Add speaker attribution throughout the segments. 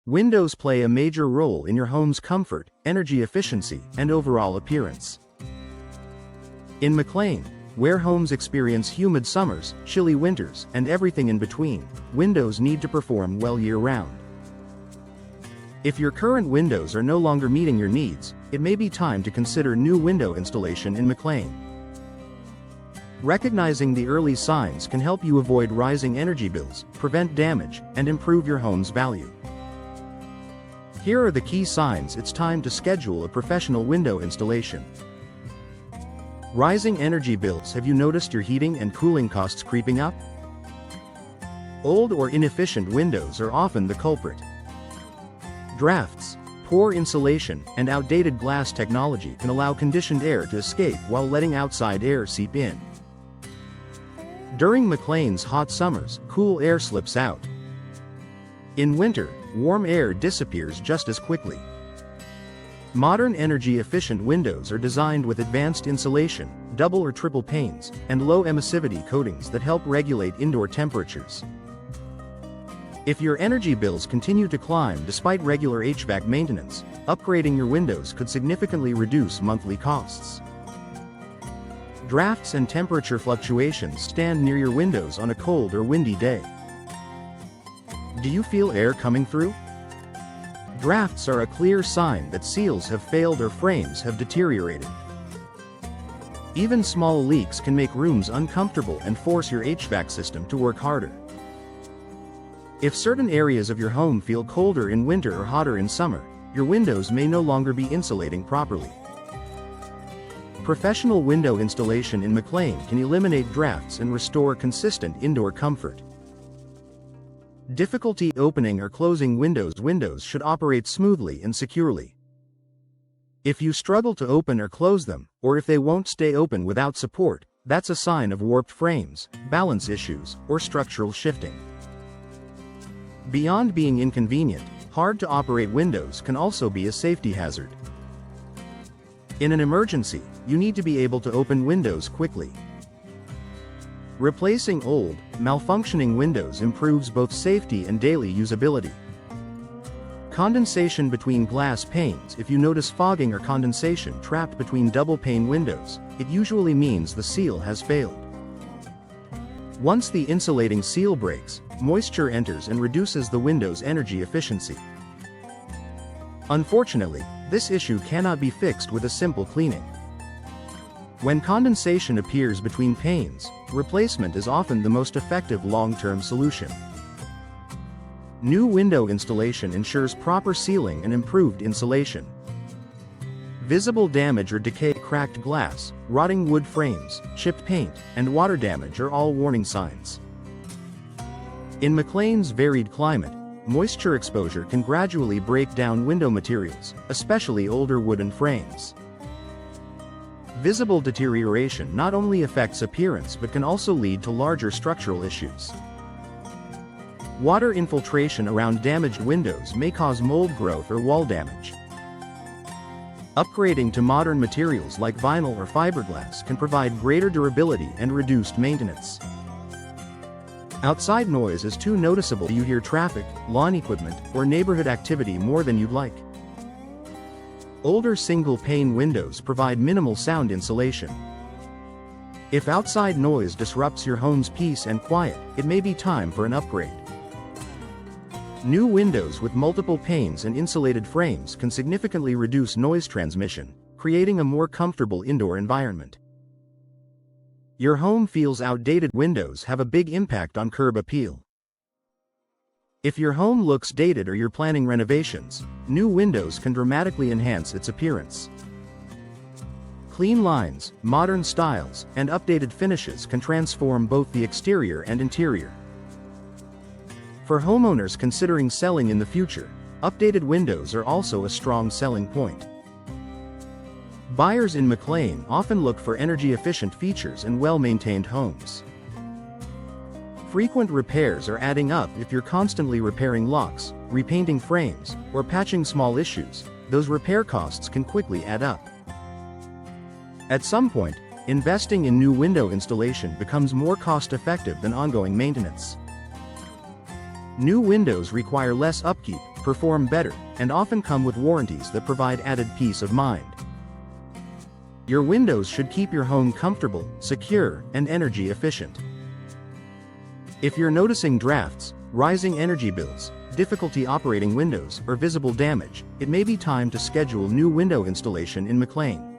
Speaker 1: Windows play a major role in your home's comfort, energy efficiency, and overall appearance. In McLean, where homes experience humid summers, chilly winters, and everything in between, windows need to perform well year-round. If your current windows are no longer meeting your needs, it may be time to consider new window installation in McLean. Recognizing the early signs can help you avoid rising energy bills, prevent damage, and improve your home's value. Here are the key signs it's time to schedule a professional window installation. Rising energy bills. Have you noticed your heating and cooling costs creeping up? Old or inefficient windows are often the culprit. Drafts, poor insulation, and outdated glass technology can allow conditioned air to escape while letting outside air seep in. During McLean's hot summers, cool air slips out. In winter, warm air disappears just as quickly. Modern energy-efficient windows are designed with advanced insulation, double or triple panes, and low emissivity coatings that help regulate indoor temperatures. If your energy bills continue to climb despite regular HVAC maintenance, upgrading your windows could significantly reduce monthly costs. Drafts and temperature fluctuations. Stand near your windows on a cold or windy day. Do you feel air coming through? Drafts are a clear sign that seals have failed or frames have deteriorated. Even small leaks can make rooms uncomfortable and force your HVAC system to work harder. If certain areas of your home feel colder in winter or hotter in summer, your windows may no longer be insulating properly. Professional window installation in McLean can eliminate drafts and restore consistent indoor comfort. Difficulty opening or closing windows. Windows should operate smoothly and securely. If you struggle to open or close them, or if they won't stay open without support, that's a sign of warped frames, balance issues, or structural shifting. Beyond being inconvenient, hard-to-operate windows can also be a safety hazard. In an emergency, you need to be able to open windows quickly. Replacing old, malfunctioning windows improves both safety and daily usability. Condensation between glass panes. If you notice fogging or condensation trapped between double-pane windows, it usually means the seal has failed. Once the insulating seal breaks, moisture enters and reduces the window's energy efficiency. Unfortunately, this issue cannot be fixed with a simple cleaning. When condensation appears between panes, replacement is often the most effective long-term solution. New window installation ensures proper sealing and improved insulation. Visible damage or decay. Cracked glass, rotting wood frames, chipped paint, and water damage are all warning signs. In McLean's varied climate, moisture exposure can gradually break down window materials, especially older wooden frames. Visible deterioration not only affects appearance but can also lead to larger structural issues. Water infiltration around damaged windows may cause mold growth or wall damage. Upgrading to modern materials like vinyl or fiberglass can provide greater durability and reduced maintenance. Outside noise is too noticeable. You hear traffic, lawn equipment, or neighborhood activity more than you'd like. Older single-pane windows provide minimal sound insulation. If outside noise disrupts your home's peace and quiet, it may be time for an upgrade. New windows with multiple panes and insulated frames can significantly reduce noise transmission, creating a more comfortable indoor environment. Your home feels outdated. Windows have a big impact on curb appeal. If your home looks dated or you're planning renovations, new windows can dramatically enhance its appearance. Clean lines, modern styles, and updated finishes can transform both the exterior and interior. For homeowners considering selling in the future, updated windows are also a strong selling point. Buyers in McLean often look for energy-efficient features and well-maintained homes. Frequent repairs are adding up. If you're constantly repairing locks, repainting frames, or patching small issues, those repair costs can quickly add up. At some point, investing in new window installation becomes more cost-effective than ongoing maintenance. New windows require less upkeep, perform better, and often come with warranties that provide added peace of mind. Your windows should keep your home comfortable, secure, and energy efficient. If you're noticing drafts, rising energy bills, difficulty operating windows, or visible damage, it may be time to schedule new window installation in McLean.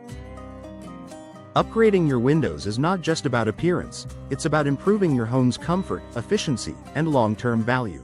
Speaker 1: Upgrading your windows is not just about appearance, it's about improving your home's comfort, efficiency, and long-term value.